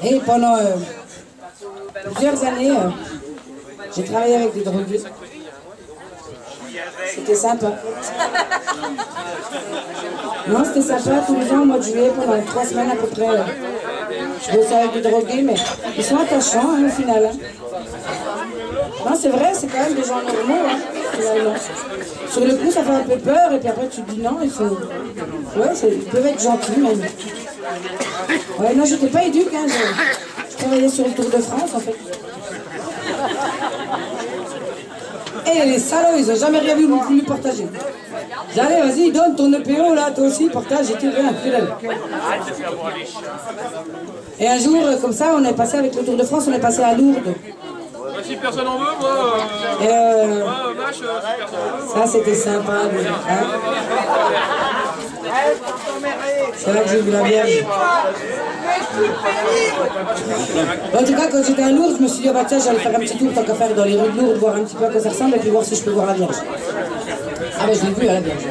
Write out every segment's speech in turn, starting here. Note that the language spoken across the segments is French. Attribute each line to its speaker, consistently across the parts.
Speaker 1: Et pendant plusieurs années, j'ai travaillé avec des drogués. C'était sympa. Non, c'était sympa. Tous les ans, au mois de juillet, pendant 3 semaines à peu près, je bossais avec des drogués, mais ils sont attachants hein, au final. Hein. Non, c'est vrai, c'est quand même des gens normaux, hein, finalement. Sur le coup, ça fait un peu peur, et puis après, tu te dis non, il faut... Ouais, ils peuvent être gentils, même. Ouais, non, j'étais pas éduque, hein, je travaillais sur le Tour de France, en fait. Et les salauds, ils ont jamais rien voulu partager. J'allais, vas-y, donne ton EPO, là, toi aussi, partage, et tout, rien, fidèle. Et un jour, comme ça, on est passé avec le Tour de France, on est passé à Lourdes.
Speaker 2: Si personne en veut, moi,
Speaker 1: vache, si personne en veut. Ça, c'était sympa. Hein. C'est là que j'ai vu la Vierge. En tout cas, quand j'étais à Lourdes, je me suis dit, oh, bah, tiens, j'allais faire un petit tour, tant qu'à faire dans les rues de Lourdes, voir un petit peu à quoi ça ressemble, et puis voir si je peux voir la Vierge. Ah ben, je l'ai vue, la Vierge.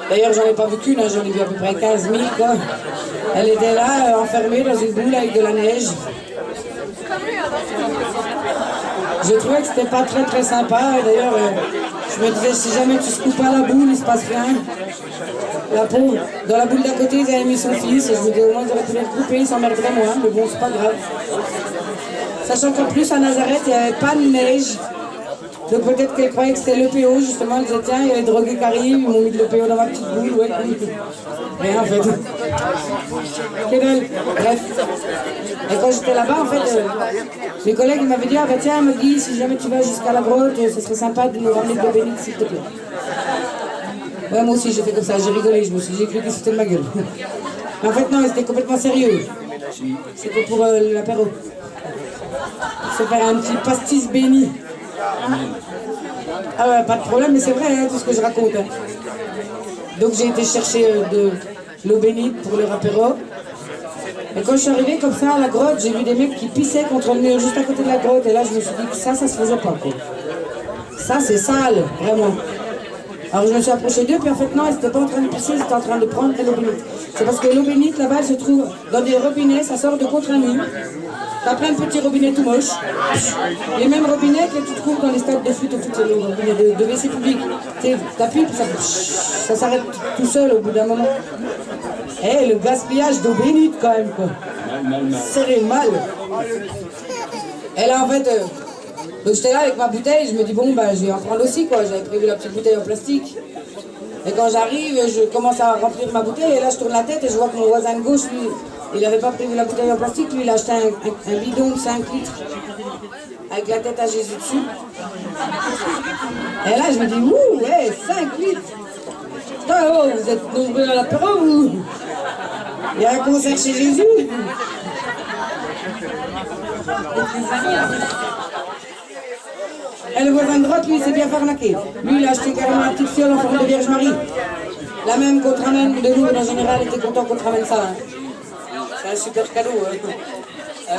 Speaker 1: D'ailleurs, j'en ai pas vu qu'une, hein, j'en ai vu à peu près 15 000, quoi. Elle était là, enfermée dans une boule avec de la neige. Je trouvais que c'était pas très très sympa. D'ailleurs, je me disais, si jamais tu secoues pas la boule, il se passe rien. La pauvre, dans la boule d'à côté, ils avaient mis son fils. Et je me disais, au moins, j'aurais pu les regrouper, ils s'emmerderaient moins. Mais bon, c'est pas grave. Sachant qu'en plus, à Nazareth, il n'y avait pas de neige. Donc peut-être qu'elle croyait que c'était l'EPO, justement. Elle disait, tiens, il y a les drogués qui arrivent, ils m'ont mis de l'EPO dans ma petite boule. Ouais, rien en fait. Que dalle. Bref. Et quand j'étais là-bas, en fait, mes collègues m'avaient dit, ah bah tiens, Maggie, si jamais tu vas jusqu'à la grotte, ce serait sympa de nous ramener de l'eau bénite, s'il te plaît. Ouais, moi aussi, j'ai fait comme ça, j'ai rigolé, je me suis dit, j'ai cru qu'ils se foutaient de ma gueule. Mais en fait, non, c'était complètement sérieux. C'était pour l'apéro. Pour se faire un petit pastis béni. Ah ouais, pas de problème, mais c'est vrai, hein, tout ce que je raconte. Hein. Donc j'ai été chercher de l'eau bénite pour leur apéro. Et quand je suis arrivée comme ça à la grotte, j'ai vu des mecs qui pissaient contre le mur juste à côté de la grotte. Et là, je me suis dit que ça se faisait pas. Quoi. Ça, c'est sale, vraiment. Alors je me suis approchée d'eux, puis en fait, non, ils n'étaient pas en train de pisser, ils étaient en train de prendre de l'eau bénite. C'est parce que l'eau bénite, là-bas, elle se trouve dans des robinets, ça sort de contre un mur. T'as plein de petits robinets tout moches. Les mêmes robinets que tu trouves dans les stades de foot, les robinets de WC public. T'appuies, ça s'arrête tout seul au bout d'un moment. Eh, le gaspillage d'eau bénite quand même, quoi. C'est mal. Et là, en fait, donc j'étais là avec ma bouteille, je me dis, bon, bah, je vais en prendre aussi, quoi. J'avais prévu la petite bouteille en plastique. Et quand j'arrive, je commence à remplir ma bouteille, et là, je tourne la tête et je vois que mon voisin de gauche, lui, il n'avait pas prévu la bouteille en plastique, lui, il a acheté un bidon de 5 litres, avec la tête à Jésus dessus. Et là, je me dis, ouh, ouais, 5 litres. Putain, oh, vous êtes nombreux à l'apéro, vous? Il y a un concert chez Jésus. Et le voisin de droite, lui, il s'est bien fait arnaquer. Lui, il a acheté carrément un petit fiole en forme de Vierge Marie. La même qu'on te ramène de nous, en général, était content qu'on te ramène ça. Hein. C'est un super cadeau. Hein.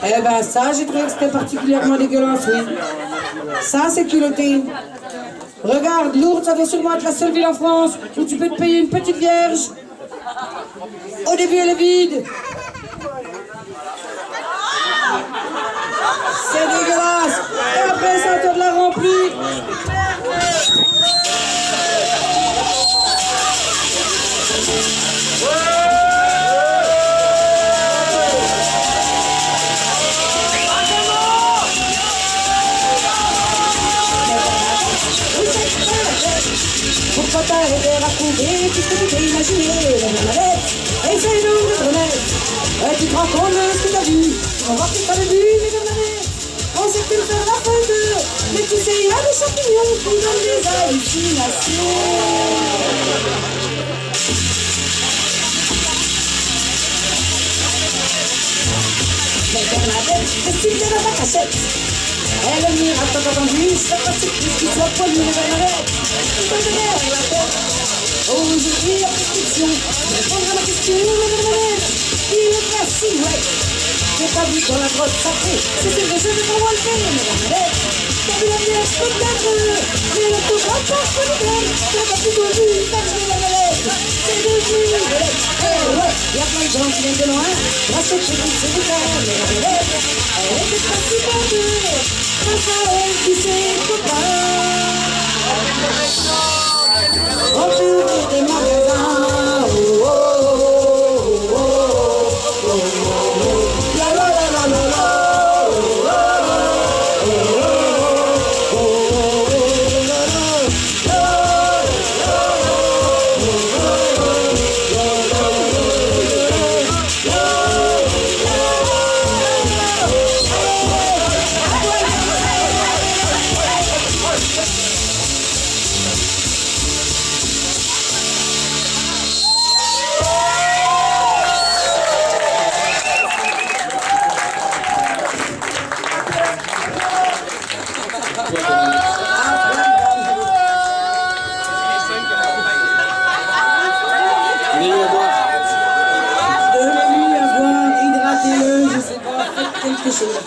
Speaker 1: Eh ben ça, j'ai trouvé que c'était particulièrement dégueulasse, oui. Ça, c'est culotté. Regarde, Lourdes, ça doit sûrement être la seule ville en France où tu peux te payer une petite vierge. Au début, elle est vide. C'est dégueulasse. Et après, c'est à toi de la remplir. Pour pas t'arrêter à trouver, tu peux t'imaginer la manette. Essaye-nous de te remettre. Ouais, tu te rends compte de ce que t'as vu. On va voir que t'as vu, mais de manette. On sait plus faire la fête. Mais tu sais, il y a des champignons qui donnent des hallucinations. Mais Bernadette, reste-t-il bien dans ta cachette? Elle est venue à tant entendu, c'est pas si plus qu'il soit poilu de Bernadette. Je peux te faire la tête. Aujourd'hui, la prescription, je répondrai à ma question, Bernadette. Il est la silhouette. J'ai pas vu dans la grotte sacrée, c'était le jeu de mon Walter, Bernadette. T'as vu la vierge peut-être, mais le pauvre pas que le bien. T'as pas plutôt vu, t'as vu Bernadette. c'est devenu une vedette. Ouais, y a plein de gens qui viennent de loin, grâce au chéri, c'est des femmes, les vedettes. Elle était pas super dure, grâce à elle qui s'est copain. On peut ouvrir des magasins, oh, oh, oh, oh, oh, oh, oh. La la la la la la. Donnez-lui à boire, hydratez-le, je sais pas, faites quelque chose.